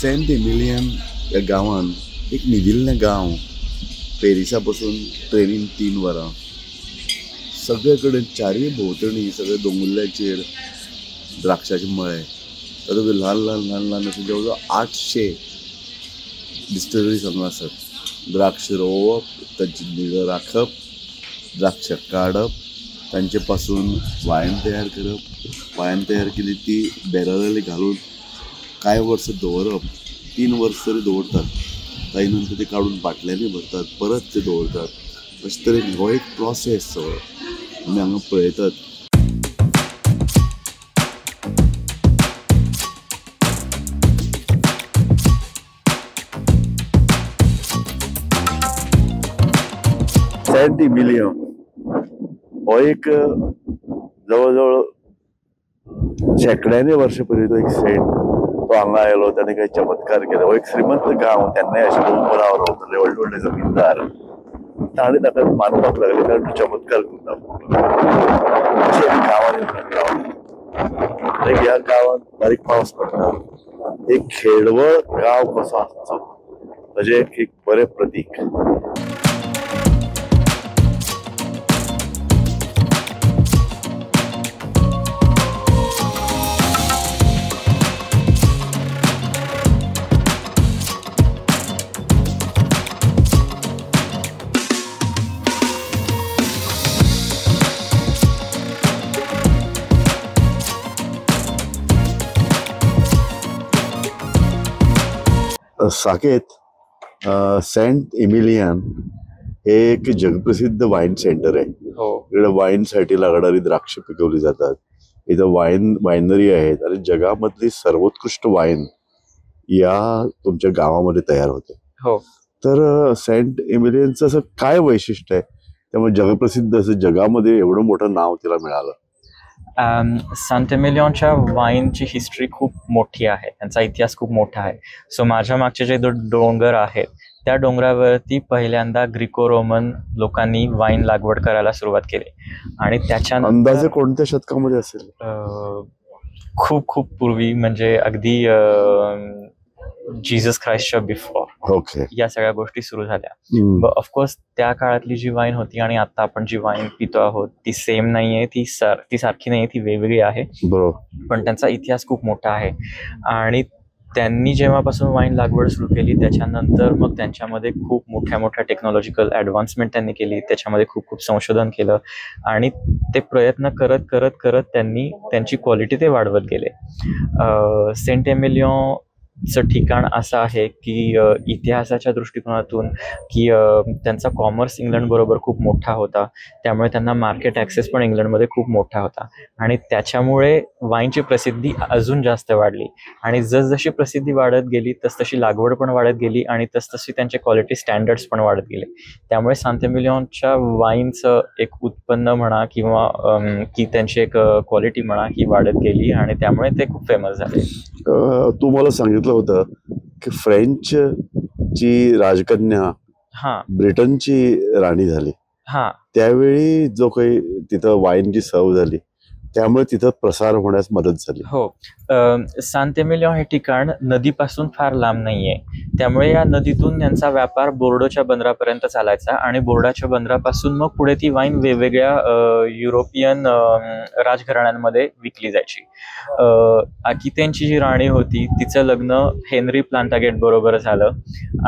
Saint एमिलियन या गांवान एक न्हिदिल्लें गांव, पेरिसा पासून ट्रेनीन 3 वरां, सगळे कडेन चारय भोंवतणी सगळे दोंगुल्ल्याचेर द्राक्षाचे मळे, तातूंत ल्हान ल्हान ल्हान ल्हान अशे जवळ जवळ 800 डिस्टलरीज हांगा आसात. द्राक्ष रोवप, तांची निगा राखप, द्राक्ष काडप, तांचे पासून वायन तयार करप, वायन तयार केली ती बॅरलांनी घालून कांय वर्स दवरप, 3 वर्स तरी दवरतात. ताजे नंतर ते काडून बाटल्यांनी भरतात, परत ते दवरतात. अशे तरेन हो एक प्रोसेस सगळो आमी हांगा पळयतात. सेंट एमिलियन हो एक जवळ जवळ शेकड्यांनी वर्ष पयलीं तो एक सेंट, तो हांगा आयलो, ताणें काही चमत्कार केले. हो एक श्रीमंत गांव, तेन्नाय अशे दोंगरावर रावताले व्हडले व्हडले जमीनदार, ताणें ताका मानपाक लागले कारण तो चमत्कार करता. ह्या गांवांत बारीक पावस पडटा, एक खेडवळ गांव कसो आसचो ताजें एक बरें प्रतीक. साकेत सेंट एमिलियन हे एक जगप्रसिद्ध वाईन सेंटर आहे. इकडे वाईनसाठी लागणारी द्राक्ष पिकवली जातात. इथं वायनरी आहेत आणि जगामधली सर्वोत्कृष्ट वाईन या तुमच्या गावामध्ये तयार होते. तर सेंट एमिलियनचं असं काय वैशिष्ट्य आहे त्यामुळे जगप्रसिद्ध असं जगामध्ये एवढं मोठं नाव तिला मिळालं? सेंट एमिलियनच्या वाईनची हिस्ट्री खूप मोठी आहे, त्यांचा इतिहास खूप मोठा आहे. सो माझ्या मागचे जे डोंगर आहेत त्या डोंगरावरती पहिल्यांदा ग्रीको रोमन लोकांनी वाईन लागवड करायला सुरुवात केली आणि त्याच्या अंदाजे कोणत्या शतकामध्ये असेल? खूप खूप पूर्वी, म्हणजे अगदी जीसस ख्राइस्टच्या बिफोर या सगळ्या गोष्टी सुरू झाल्या. ऑफकोर्स त्या काळातली जी वाईन होती आणि आता आपण जी वाईन पितो आहोत ती सेम नाहीये, ती सारखी नाहीये, ती वेगवेगळी आहे. पण त्यांचा इतिहास खूप मोठा आहे आणि त्यांनी जेव्हापासून वाईन लागवड सुरू केली त्याच्यानंतर मग त्यांच्यामध्ये खूप मोठ्या मोठ्या टेक्नॉलॉजिकल ॲडव्हान्समेंट त्यांनी केली, त्याच्यामध्ये खूप खूप संशोधन केलं आणि ते प्रयत्न करत करत करत त्यांनी त्यांची क्वालिटी ते वाढवत गेले. सेंट एमिलियन ठिकाण असं आहे की इतिहासाच्या दृष्टिकोनातून की त्यांचा कॉमर्स इंग्लंड बरोबर खूप मोठा होता, त्यामुळे त्यांना मार्केट ॲक्सेस पण इंग्लंडमध्ये खूप मोठा होता आणि त्याच्यामुळे वाईनची प्रसिद्धी अजून जास्त वाढली आणि जसजशी प्रसिद्धी वाढत गेली तसतशी लागवड पण वाढत गेली आणि तसतशी त्यांचे क्वालिटी स्टँडर्ड्स पण वाढत गेले. त्यामुळे सेंट एमिलियनच्या वाईनचं एक उत्पन्न म्हणा किंवा की त्यांची एक क्वालिटी म्हणा ही वाढत गेली आणि त्यामुळे ते खूप फेमस झाले. तू मला सांगितलं होतं की फ्रेंच ची राजकन्या ब्रिटनची राणी झाली, त्यावेळी जो काही तिथं वाईनची सर्व झाली त्यामुळे तिथं प्रसार होण्यास मदत झाली. हो, सेंट एमिलियन हे ठिकाण नदीपासून फार लांब नाहीये, त्यामुळे या नदीतून त्यांचा व्यापार बोर्डोच्या बंदरापर्यंत चालायचा आणि बोर्डाच्या बंदरापासून मग पुढे ती वाईन वेगवेगळ्या युरोपियन राजघराण्यांमध्ये विकली जायची. अकितेंची जी राणी होती तिचं लग्न हेनरी प्लांटागेट बरोबर झालं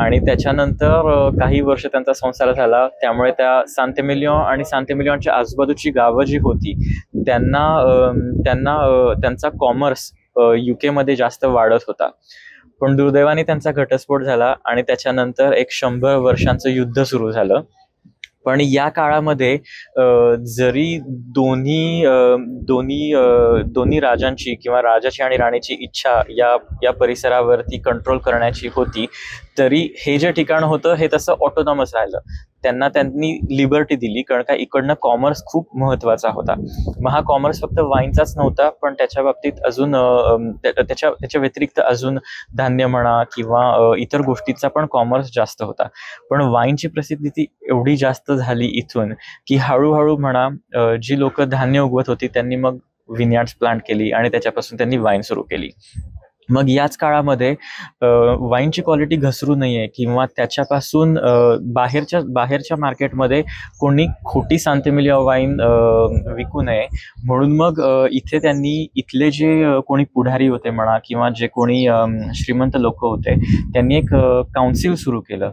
आणि त्याच्यानंतर काही वर्ष त्यांचा संसार झाला, त्यामुळे त्या सेंट एमिलियन आणि सेंट एमिलियनच्या आजूबाजूची गावं जी होती त्यांचा कॉमर्स UK मध्ये जास्त वाढत होता. पण दुर्दैवाने त्यांचा घटस्फोट झाला आणि त्याच्यानंतर एक 100 वर्षांचं युद्ध सुरू झालं. पण या काळामध्ये जरी दोन्ही राजांची किंवा राजाची आणि राणीची इच्छा या परिसरावरती कंट्रोल करण्याची होती, तरी हे जे ठिकाण होतं हे तसं ऑटोनॉमस राहिलं. त्यांनी लिबर्टी दिली, कारण का इकडनं कॉमर्स खूप महत्वाचा होता. मग हा कॉमर्स फक्त वाईनचाच नव्हता, पण त्याच्या बाबतीत अजून त्याच्या व्यतिरिक्त अजून धान्य म्हणा किंवा इतर गोष्टीचा पण कॉमर्स जास्त होता. पण वाईनची प्रसिद्धी ती एवढी जास्त झाली इथून की हळूहळू म्हणा जी लोक धान्य उगवत होती त्यांनी मग विनयार्ड्स प्लांट केली आणि त्याच्यापासून त्यांनी वाईन सुरू केली. मग याच काळामध्ये वाईनची क्वालिटी घसरू नये किंवा त्याच्यापासून बाहेरच्या मार्केटमध्ये कोणी खोटी सांतेमिलिया वाईन विकू नये म्हणून मग इथे त्यांनी इथले जे कोणी पुढारी होते म्हणा किंवा जे कोणी श्रीमंत लोक होते त्यांनी एक काउन्सिल सुरू केलं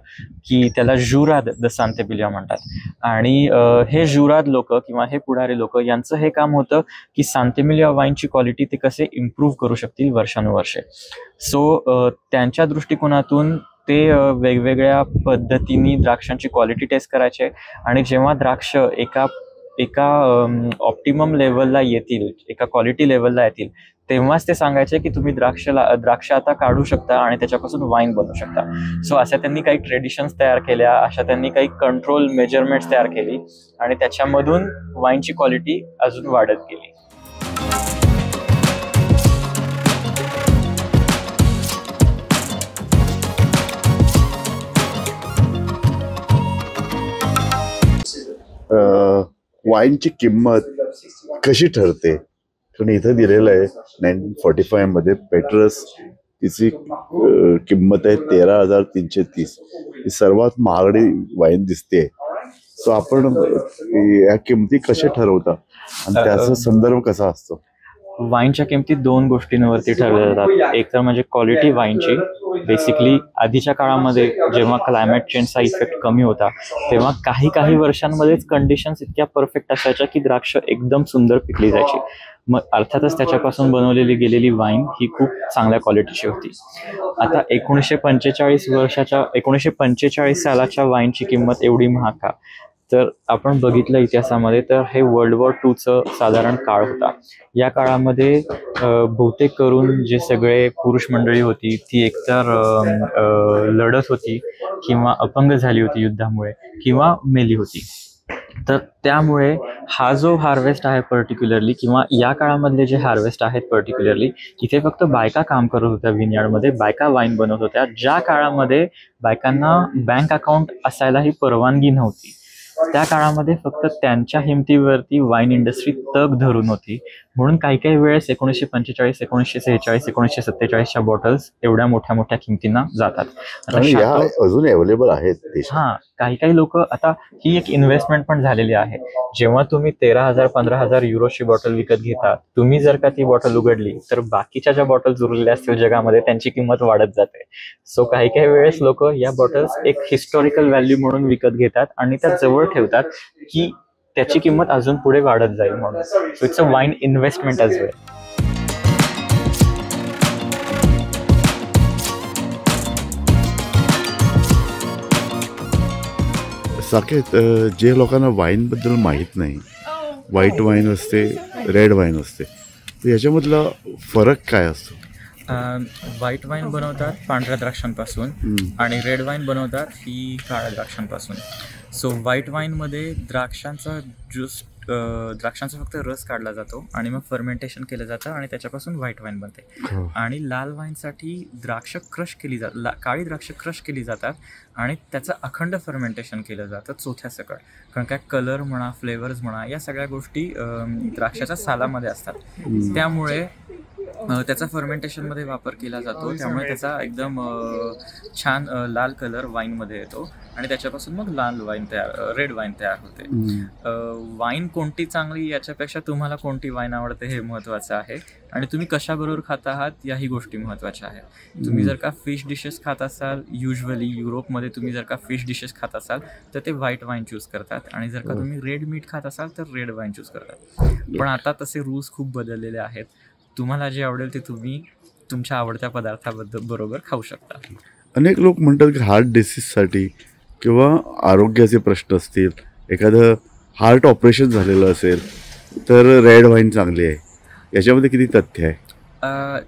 की त्याला जुराद द सांतेमिलिया म्हणतात. आणि हे जुराद लोक किंवा हे पुढारी लोक यांचं हे काम होतं की सांतेमिलिया वाईनची क्वालिटी ते कसे इम्प्रूव्ह करू शकतील वर्षानुवर्षे. सो त्यांच्या दृष्टिकोनातून ते वेगवेगळ्या पद्धतीने द्राक्षांची क्वालिटी टेस्ट करायचे आणि जेव्हा द्राक्ष एका ऑप्टिमम लेवलला येतील, एका क्वालिटी लेवलला येतील, तेव्हाच ते सांगायचे की तुम्ही द्राक्ष आता काढू शकता आणि त्याच्यापासून वाईन बनवू शकता. सो अशा त्यांनी काही ट्रेडिशन्स तयार केल्या, अशा त्यांनी काही कंट्रोल मेजरमेंट्स तयार केली आणि त्याच्यामधून वाईनची क्वालिटी अजून वाढत गेली. वाईनची किंमत कशी ठरते? कारण इथं दिलेलं आहे 1945 मध्ये पेट्रस तिची किंमत आहे 13,330. ही सर्वात महागडी वाईन दिसते. सो आपण या किमती कशा ठरवता आणि त्याचा संदर्भ कसा असतो? वाईनच्या किमती 2 गोष्टींवरती ठरवल्या जातात. एक तर म्हणजे क्वालिटी वाईनची. बेसिकली आधीच्या काळामध्ये जेव्हा क्लायमेट चेंजचा इफेक्ट कमी होता तेव्हा काही वर्षांमध्येच कंडिशन्स इतक्या परफेक्ट असायच्या की द्राक्ष एकदम सुंदर पिकली जायची. मग अर्थातच त्याच्यापासून बनवलेली गेलेली वाईन ही खूप चांगल्या क्वालिटीची होती. आता 1945 सालाच्या वाईनची किंमत एवढी महाग का? तर आपण बघितलं इतिहासामध्ये तर हे वर्ल्ड वॉर 2चं साधारण काळ होता. या काळामध्ये बहुतेक करून जे सगळे पुरुष मंडळी होती ती एकतर लढत होती किंवा अपंग झाली होती युद्धामुळे किंवा मेली होती. तर त्यामुळे हा जो हार्वेस्ट आहे पर्टिक्युलरली किंवा या काळामधले जे हार्वेस्ट आहेत पर्टिक्युलरली इथे फक्त बायका काम करत होत्या विनयार्डमध्ये, बायका वाईन बनवत होत्या. ज्या काळामध्ये बायकांना बँक अकाउंट असायलाही परवानगी नव्हती त्या काळामध्ये फक्त त्यांच्या हिमतीवरती वाईन इंडस्ट्री तग धरून होती. म्हणून काही वेळेस 1945, 1946, 1947च्या बॉटल्स एवढ्या मोठ्या किमतींना जातात. अजून अवेलेबल आहेत. काही लोक आता ही एक इन्व्हेस्टमेंट पण झालेली आहे. जेव्हा तुम्ही 13,000 15,000 युरोची बॉटल विकत घेता, तुम्ही जर का ती बॉटल उघडली तर बाकीच्या ज्या बॉटल्स उरलेल्या असतील जगामध्ये त्यांची किंमत वाढत जाते. सो काही वेळेस लोक या बॉटल्स एक हिस्टॉरिकल व्हॅल्यू म्हणून विकत घेतात आणि त्या जवळ ठेवतात की त्याची किंमत अजून पुढे वाढत जाईल म्हणून. So it's a wine investment as well. Saket, जे लोकांना वाईनबद्दल माहीत नाही, व्हाईट वाईन असते, रेड वाईन असते, तर याच्यामधला फरक काय असतो? व्हाईट वाईन बनवतात पांढऱ्या द्राक्षांपासून आणि रेड वाईन बनवतात ही काळ्या द्राक्षांपासून. सो व्हाईट वाईनमध्ये द्राक्षांचा फक्त रस काढला जातो आणि मग फर्मेंटेशन केलं जातं आणि त्याच्यापासून व्हाईट वाईन बनते. आणि लाल वाईनसाठी काळी द्राक्ष क्रश केली जातात आणि त्याचं अखंड फर्मेंटेशन केलं जातं चोथ्यासकट. कारण काय कलर म्हणा, फ्लेवर्स म्हणा, या सगळ्या गोष्टी द्राक्षाच्या सालामध्ये असतात. त्यामुळे त्याचा फर्मेंटेशनमध्ये वापर केला जातो. त्यामुळे त्याचा एकदम छान लाल कलर वाईनमध्ये येतो आणि त्याच्यापासून मग रेड वाईन तयार होते. वाईन कोणती चांगली याच्यापेक्षा तुम्हाला कोणती वाईन आवडते हे महत्त्वाचं आहे आणि तुम्ही कशाबरोबर खात आहात याही गोष्टी महत्त्वाच्या आहेत. तुम्ही जर का फिश डिशेस खात असाल, युजली युरोपमध्ये तुम्ही जर का फिश डिशेस खात असाल तर ते व्हाईट वाईन चूज करतात आणि जर का तुम्ही रेड मीट खात असाल तर रेड वाईन चूज करतात. पण आता तसे रूल्स खूप बदललेले आहेत. तुम्हाला जे आवडेल ते तुम्ही तुमच्या आवडत्या पदार्थाबरोबर खाऊ शकता. अनेक लोक म्हणतात की हार्ट डिसीजसाठी किंवा आरोग्याचे प्रश्न असतील, एखादं हार्ट ऑपरेशन झालेलं असेल तर रेड वाईन चांगली आहे. याच्यामध्ये किती तथ्य आहे?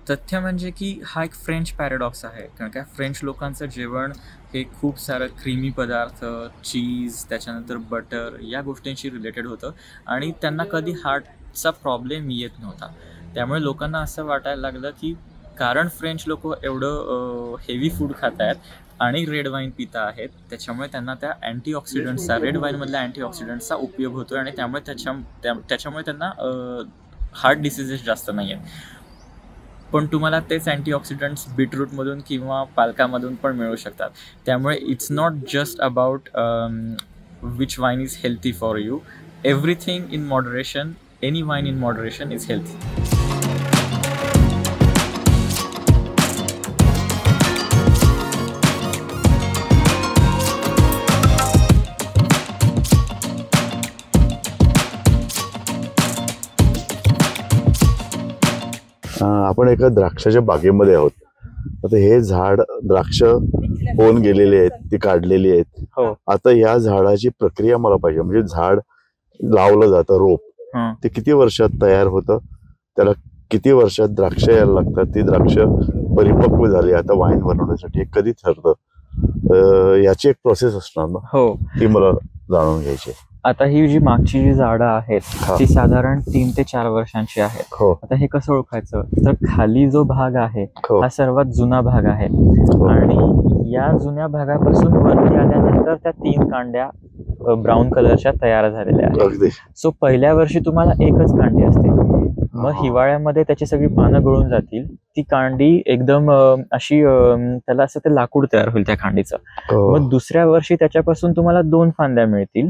तथ्य म्हणजे की हा एक फ्रेंच पॅराडॉक्स आहे. कारण काय फ्रेंच लोकांचं जेवण हे खूप सारं क्रीमी पदार्थ, चीज, त्याच्यानंतर बटर या गोष्टींशी रिलेटेड होतं आणि त्यांना कधी हार्टचा प्रॉब्लेम येत नव्हता. त्यामुळे लोकांना असं वाटायला लागलं की कारण फ्रेंच लोक एवढं हेवी फूड खात आहेत आणि रेड वाईन पिता आहेत त्याच्यामुळे त्यांना त्या अँटीऑक्सिडंट्सचा, रेड वाईनमधल्या अँटीऑक्सिडंट्सचा उपयोग होतो आणि त्यामुळे त्याच्यामुळे त्यांना हार्ट डिसीजेस जास्त नाही आहेत. पण तुम्हाला तेच अँटीऑक्सिडंट्स बीटरूटमधून किंवा पालकामधून पण मिळू शकतात. त्यामुळे it's not just about which wine is healthy for you. Everything in moderation, any wine in moderation is healthy. आपण एका द्राक्षाच्या बागेमध्ये आहोत. आता हे झाड द्राक्ष होऊन गेलेले आहेत, ती काढलेली आहेत. आता या झाडाची प्रक्रिया मला पाहिजे. म्हणजे झाड लावलं जातं, रोप ते किती वर्षात तयार होतं, त्याला किती वर्षात द्राक्ष यायला लागतात, ती द्राक्ष परिपक्व झाली आता वाईन बनवण्यासाठी, हे कधी ठरतं, याची एक प्रोसेस असणार ना, ती मला जाणून घ्यायची. आता ही जी मागची जी झाडं आहेत ती साधारण 3 ते 4 वर्षांची आहेत. आता हे कसं ओळखायचं, तर खाली जो भाग आहे हा सर्वात जुना भाग आहे आणि या जुन्या भागापासून वरती आल्यानंतर त्या 3 कांड्या ब्राऊन कलरच्या तयार झालेल्या आहेत. सो पहिल्या वर्षी तुम्हाला एकच कांडी असते. मग हिवाळ्यामध्ये त्याची सगळी पानं गळून जातील, ती कांडी एकदम अशी त्याला असं ते लाकूड तयार होईल त्या कांडीचं. मग दुसऱ्या वर्षी त्याच्यापासून तुम्हाला 2 फांद्या मिळतील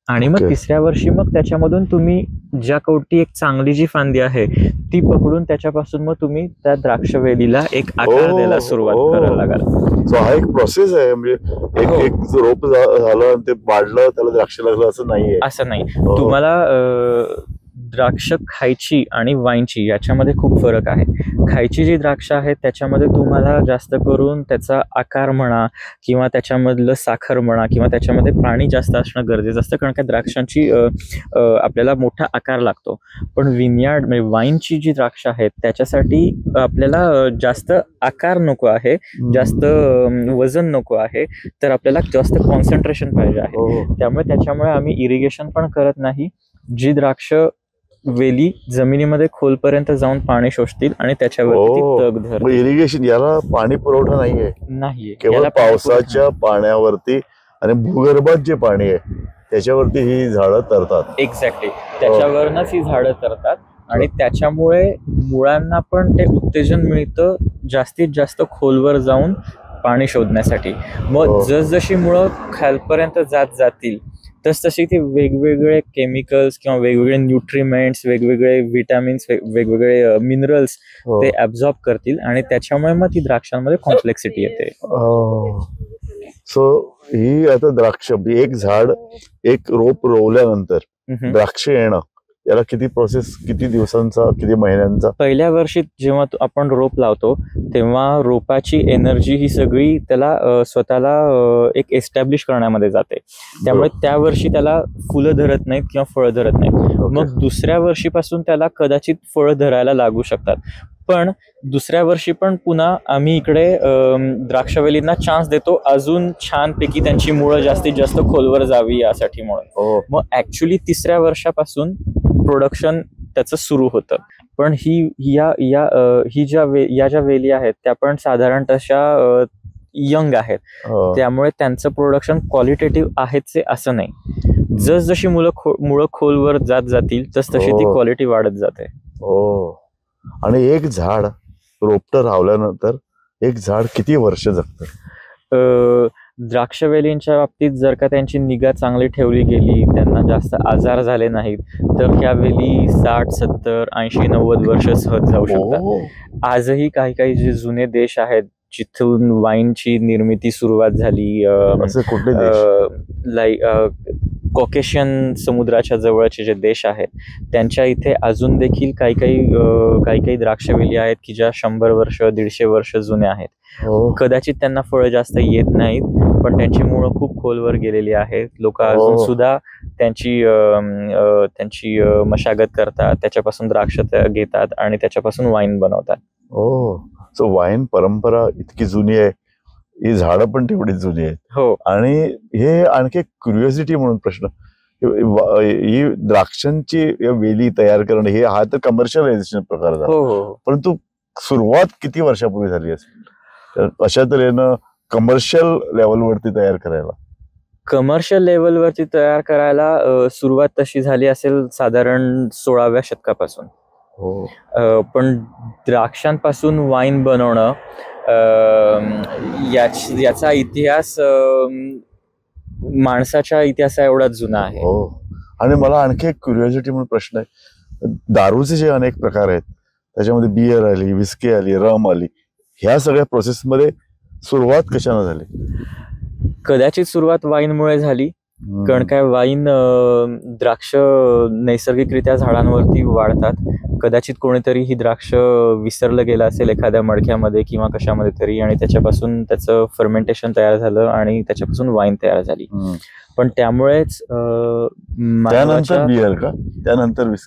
आणि मग तिसऱ्या वर्षी मग त्याच्यामधून तुम्ही ज्या कोणती एक चांगली जी फांदी आहे ती पकडून त्याच्यापासून मग तुम्ही त्या द्राक्षवेलीला एक आकार द्यायला सुरुवात करायला लागाल. हा एक प्रोसेस आहे. म्हणजे एक रोप झालं ते वाढलं त्याला द्राक्ष लागलं असं नाहीये. असं नाही. तुम्हाला द्राक्ष खायची आणि वाईनची याच्यामध्ये खूप फरक आहे. खायची जी द्राक्ष आहेत त्याच्यामध्ये तुम्हाला जास्त करून त्याचा आकार म्हणा किंवा त्याच्यामधलं साखर म्हणा किंवा त्याच्यामध्ये पाणी जास्त असणं गरजेचं असतं, कारण का द्राक्षांची आपल्याला मोठा आकार लागतो. पण विनयार्ड म्हणजे वाईनची जी द्राक्ष आहेत त्याच्यासाठी आपल्याला जास्त आकार नको आहे, जास्त वजन नको आहे, तर आपल्याला जास्त कॉन्सन्ट्रेशन पाहिजे आहे. त्यामुळे आम्ही इरिगेशन पण करत नाही. जी द्राक्ष वेली जमिनीमध्ये खोलपर्यंत जाऊन पाणी शोषतील आणि त्याच्यावरती तग धरतील. इरिगेशन याला पाणी पुरवठा नाहीये, केवळ पावसाच्या पाण्यावरती आणि भूगर्भात जे पाणी आहे त्याच्यावरती ही झाडं तरतात. एक्झॅक्टली, त्याच्यावरनच ही झाडं तरतात आणि त्याच्यामुळे मुळांना पण ते उत्तेजन मिळतं जास्तीत जास्त खोलवर जाऊन पाणी शोधण्यासाठी. मग जसजशी मुळं खालपर्यंत जातील तसतशी ती वेगवेगळे केमिकल्स किंवा वेगवेगळे न्यूट्रिमेंट्स, वेगवेगळे विटॅमिन्स, वेगवेगळे मिनरल्स ते ऍब्झॉर्ब करतील आणि त्याच्यामुळे मग ती द्राक्षांमध्ये कॉम्प्लेक्सिटी येते. सो ही आता द्राक्ष, एक झाड एक रोप रोवल्यानंतर द्राक्ष येणं, याला किती प्रोसेस, किती दिवसांचा, किती महिन्यांचा? पहिल्या वर्षी जेव्हा आपण रोप लावतो तेव्हा रोपाची एनर्जी ही सगळी त्याला स्वतःला एक एस्टॅब्लिश करण्यामध्ये जाते. त्यामुळे त्या वर्षी त्याला फुलं धरत नाहीत किंवा फळं धरत नाहीत. मग दुसऱ्या वर्षीपासून त्याला कदाचित फळं धरायला लागू शकतात. पण दुसऱ्या वर्षी पण पुन्हा आम्ही इकडे द्राक्षवेलींना चान्स देतो अजून छानपैकी त्यांची मुळं जास्तीत जास्त खोलवर जावी यासाठी. म्हणून मग ऍक्च्युली तिसऱ्या वर्षापासून प्रोडक्शन त्याचं सुरू होतं. पण ही ज्या वेली आहेत त्या पण साधारण तशा यंग आहेत, त्यामुळे त्यांचं प्रोडक्शन क्वालिटेटिव्ह आहेच असं नाही. जसजशी मुळं खोलवर जातील तसतशी ती क्वालिटी वाढत जाते. आणि एक झाड रोपटं रावल्यानंतर एक झाड किती वर्ष जगतं? द्राक्षवेलींच्या बाबतीत जर का त्यांची निगा चांगली ठेवली गेली, त्यांना जास्त आजार झाले नाहीत, तर ह्या वेली 60, 70, 80, 90 वर्ष सहज जाऊ शकतात. आजही काही जे जुने देश आहेत जिथून वाईनची निर्मिती सुरुवात झाली, कॉकेशियन समुद्राच्या जवळचे जे देश आहेत त्यांच्या इथे अजून देखील काही द्राक्षवेली आहेत की ज्या 100 वर्ष 150 वर्ष जुन्या आहेत. कदाचित त्यांना फळं जास्त येत नाहीत, पण त्यांची मुळं खूप खोलवर गेलेली आहेत. लोक अजून सुद्धा त्यांची मशागत करतात, त्याच्यापासून द्राक्ष घेतात आणि त्याच्यापासून वाईन बनवतात. सो वाईन परंपरा इतकी जुनी आहे, ही झाडं पण तेवढीच जुनी आहेत. आणि हे आणखी क्युरिओसिटी म्हणून प्रश्न, ही द्राक्षांची वेली तयार करणं हे हा तर कमर्शियलायझेशन प्रकार झाला, परंतु सुरुवात किती वर्षापूर्वी झाली असेल अशा तऱ्हेनं कमर्शियल लेवलवरती तयार करायला? कमर्शियल लेवलवरती तयार करायला सुरुवात तशी झाली असेल साधारण 16व्या शतकापासून. पण द्राक्षांपासून वाईन बनवणं याचा इतिहास माणसाच्या इतिहासा एवढाच जुना आहे. आणि मला आणखी एक क्युरिओसिटी म्हणून प्रश्न आहे, दारूचे जे अनेक प्रकार आहेत त्याच्यामध्ये बियर आली, विस्की आली, रम आली, ह्या सगळ्या प्रोसेसमध्ये सुरुवात कशाने झाली? कदाचित सुरुवात वाईनमुळे झाली, कारण काय वाईन द्राक्ष नैसर्गिकरित्या झाडांवरती वाढतात. कदाचित कोणीतरी ही द्राक्ष विसरलं गेलं असेल एखाद्या मडक्यामध्ये किंवा कशामध्ये तरी, आणि त्याच्यापासून त्याचं फर्मेंटेशन तयार झालं आणि त्याच्यापासून वाईन तयार झाली. पण त्यामुळेच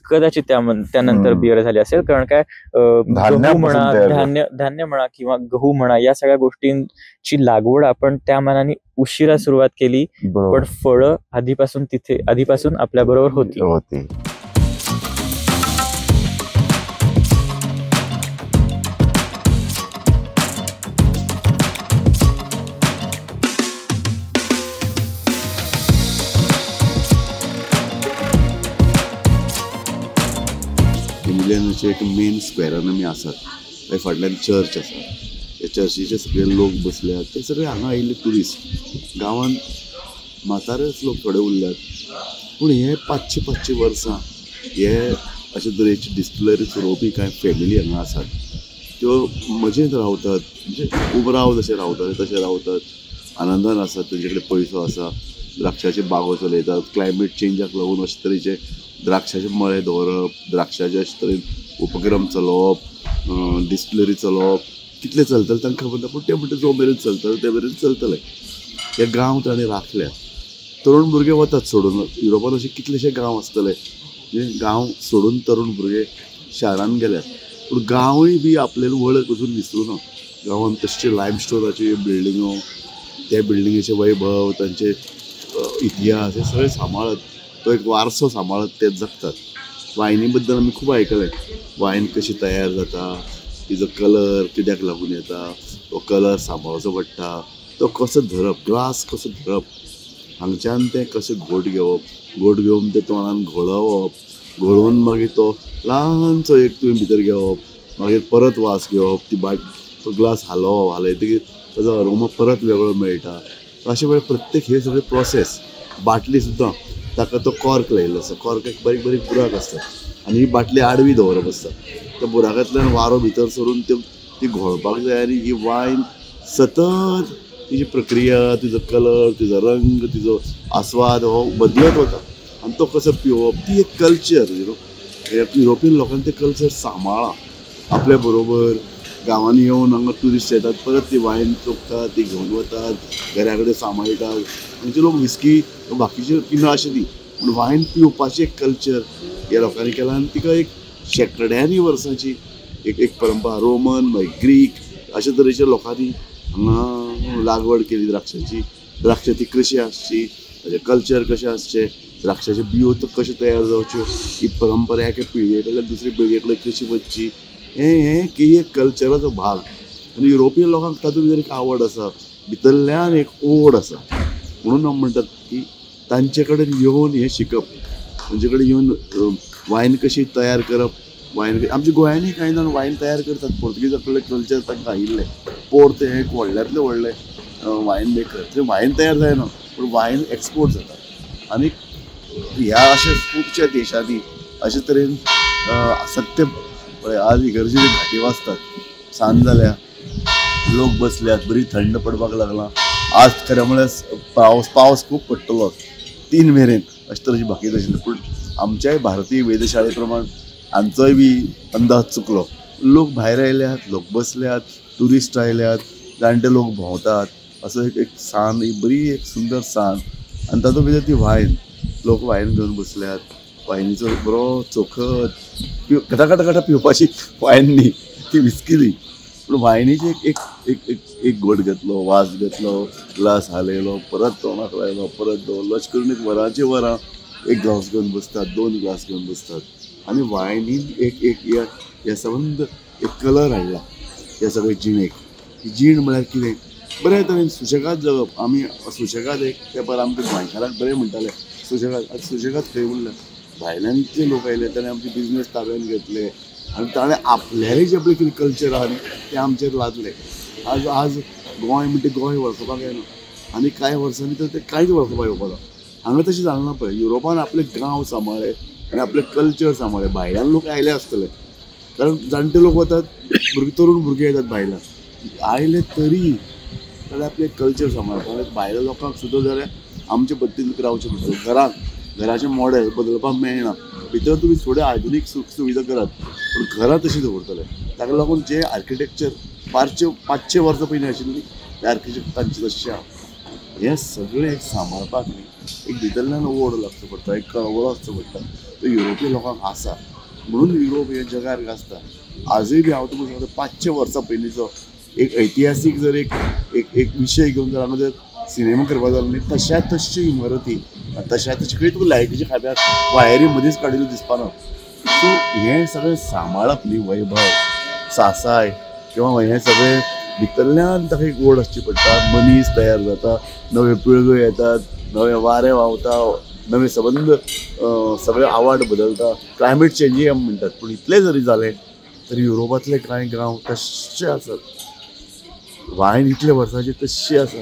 कदाचित त्यानंतर बियर झाली असेल, कारण काय गहू म्हणा, धान्य म्हणा किंवा गहू म्हणा, या सगळ्या गोष्टींची लागवड आपण त्या मानाने उशिरा सुरुवात केली, पण फळं आधीपासून आपल्या बरोबर होती. एक मेन स्क्वेरान आमी आसात, थंय फाटल्यान चर्च आसा, त्या चर्चीचे सगळे लोक बसल्यात, ते सगळे हांगा आयिल्ले ट्युरिस्ट. गांवांत म्हातारेच लोक थोडे उरल्यात, पूण हे 500 वर्सां हे अशे तरेची डिस्टिलरी चलोवपी कांय फॅमिली हांगा आसात. त्यो मजेंत रावतात, म्हणजे उबराव जशे रावतात तशे रावतात, आनंदान आसात, तेंचे कडेन पयसो आसा, द्राक्षाचे बागो चलयतात. क्लायमेट चेंजाक लागून अशे तरेचे द्राक्षाचे मळे दवरप, द्राक्षाचे अशे तरेन उपक्रम चलोवप, डिस्टिलरी चलोवप, कितले चलतले तांकां खबर ना, पूण ते म्हणटा जो मेरेन चलतले ते मेरेन चलतले. हे गांव ताणें राखल्यात. तरुण भुरगे वतात सोडून. युरोपान अशे कितलेशे गांव आसतले जे गांव सोडून तरुण भुरगे शारान गेल्यात, पूण गांवूय बी आपले वळख अजून विसरूं ना. गांवांत तशे लायमस्टोनाचे बिल्डिंगो, त्या बिल्डिंगेचे वैभव, तांचे इतिहास हे सगळे सांबाळत, तो एक वारसो सांबाळत ते जगतात. वायनी बद्दल आमी खूब आयकलें. वायन कशी तयार जाता, तिजो कलर कित्याक लागून येता, तो कलर सांबाळचो पडटा, तो कसो धरप, ग्लास कसो धरप, हांगच्यान तें कशें घोट घेवन तें तोंडान घोळवप, घोळोवन मागीर तो ल्हानसो एक तुवें भितर घेवप, मागीर परत वास घेवप, तो ग्लास हालयतकीर ताजो अरोमा परत वेगळो मेळटा. अशे वेळार प्रत्येक हे सगळे प्रोसेस. बाटली सुद्दां ताका तो कॉर्क लायिल्लो आसता, कॉर्काक बारीक बारीक बुराक आसता, आनी ही बाटली आडवी दवरप आसता. त्या बुराकांतल्यान वारो भितर सरून ती घोळपाक जाय, आनी ही वायन सतत तिची प्रक्रिया, तिजो कलर, तिजो रंग, तिजो आस्वाद हो बदलत वता, आनी तो कसो पिवप, ती एक कल्चर. युरोपियन लोकांनी ते कल्चर सांबाळ्ळा आपल्या बरोबर. गांवांनी येवन हांगा ट्युरिस्ट येतात, परत ती वायन चोखतात, ती घेवन वतात, घरा कडेन सांबाळटात. म्हणजे लोक विस्की बाकीचे पिना अशें न्ही, पूण वायन पिवपाचें एक कल्चर ह्या लोकांनी केलां, आनी तिका एक शेकड्यांनी वर्सांची एक परंपरा. रोमन मागीर ग्रीक अशे तरेच्या लोकांनी हांगा लागवड केली द्राक्षाची. द्राक्ष ती कशी आसची, ताचें कल्चर कशें आसचें, द्राक्षाचे बियो कशे तयार जावच्यो, ही परंपरा एके पिळगे कडल्यान दुसरे पिळगे कडेन कशी वचची, हें की एक कल्चराचो भाग. आनी युरोपियन लोकांक तातूंत भितर एक आवड आसा, भितरल्यान एक ओड आसा. म्हणून हांव म्हणटात की तांचे कडेन येवन हें शिकप, तांचे कडेन येवन वायन कशी तयार करप. वायन आमच्या गोंयांनी कांय जाण वायन तयार करतात, पोर्तुगीजा कडले कल्चर तांकां आयिल्लें. पोर्त हे एक व्हडल्यांतले व्हडले वायन मेकर. थंय वायन तयार जायना, पूण वायन एक्सपोर्ट जाता. आनी ह्या अशा खुबश्या देशांनी अशे तरेन सत्य आज इगर्जेचे घाटी वाजतात, सांज जाल्या, लोक बसल्यात, बरी थंड पडपाक लागला. आज खरें म्हळ्यार पावस खूब पडटलो 3 मेरेन अशे तरेची भाकीत आशिल्ली, पूण आमच्याय भारतीय वेधशाळे प्रमाण हांचोय बी अंदाज चुकलो. लोक भायर आयल्यात, लोक बसल्यात, ट्युरिस्ट आयल्यात, जाणटे लोक भोंवतात. असो एक सान, बरी एक सुंदर सान, आनी तातूंत भितर ती वायन. लोक वायन घेवन बसल्यात, वायनीचो बरो चोखत कटा पिवपाची वायन न्ही, ती विस्की न्ही, पूण वायनीची एक एक एक एक घोट घेतलो, वास घेतलो, ग्लास हालयलो, परत तोंडाक लायलो, परत दवरलो. अशें करून एक वरांची वरां एक ग्लास घेवन बसतात, 2 ग्लास घेवन बसतात. आनी वायनीन एक ह्या संबंद एक कलर हाडला ह्या सगळे जिणेक. जीण म्हळ्यार कितें, बरे तरेन सुशेगाद जगप. आमी सुशेगाद एक तेंपार आमकां गोंयकारांक बरें म्हणटाले सुशेगाद. आतां सुशेगाद खंय उरल्या. भायल्यान जे लोक आयले ताणें आमचे बिजनेस ताब्यान घेतले, आनी ताणें आपल्यालें जें पळय कितें कल्चर आहा न्ही तें आमचेर लादलें. आज गोंय म्हणटा गोंय वळखुपाक येना आनी कांय वर्सांनी तर तें कांयच वळखुपाक येवपाना. हांगा तशें जालें ना पळय. युरोपान आपले गांव सांबाळ्ळे आनी आपले कल्चर सांबाळ्ळे. भायल्यान लोक आयले आसतले कारण जाणटे लोक वतात, तरूण भुरगे येतात भायल्यान. आयले तरी जाल्यार आपले कल्चर सांबाळपाक भायल्या लोकांक सुद्दां जाल्यार आमचे पद्दतीन रावचें पडटलें. घराचें मॉडेल बदलपाक मेळना. भितर तुमी थोडे आधुनीक सुख सुविधा करात पूण घरां तशीं दवरतले. ताका लागून जे आर्किटेक्चर 500 वर्सां पयलीं आशिल्लीं त्या आर्किटेक्टांची तशें आहा. हें सगळें सांबाळपाक न्ही एक भितरल्यान ओड लागचो पडटा, एक कळवळो आसचो पडटा. तो युरोपीय लोकांक आसा म्हणून युरोप हे जगार गाजता. आजूय बी हांव तुमकां सांगता 500 वर्सां पयलींचो एक ऐतिहासीक जर एक विशय घेवन जर हांगा जर सिनेमा करपाक जालो न्ही तश्या तश्यो इमारती तशा तशे तुका लायटीच्या खांब्यार वायरी मदींच काडिल्ल्यो दिसपाना. सो हें सगळें सांबाळप न्ही वैभव सासाय किंवा हें सगळें भितरल्यान ताका एक ओड आसची पडटा. मनीस तयार जाता, नवे पिळगो येतात, नवे वारे व्हांवता, नवे संबंद सगळे आवाड बदलता. क्लायमेट चेंजींग आमी म्हणटात पूण इतलें जरी जालें तरी युरोपांतले कांय गांव तश्शे आसात. वायन इतल्या वर्सांची तश्शी आसा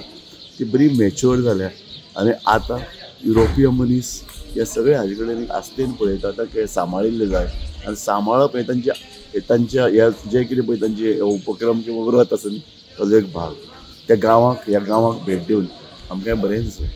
ती बरी मॅच्युअर जाल्या. आनी आतां युरोपीय मनीस हे सगळे हाजे कडेन आस्तेन पळयता ताका सांबाळिल्ले जाय आनी सांबाळप हें तांच्या ह्या जे कितें पळय तांचे उपक्रम किंवा व्रत आसा न्ही ताजो एक भाग. त्या गांवाक ह्या गांवाक भेट दिवन आमकां बरें दिसलें.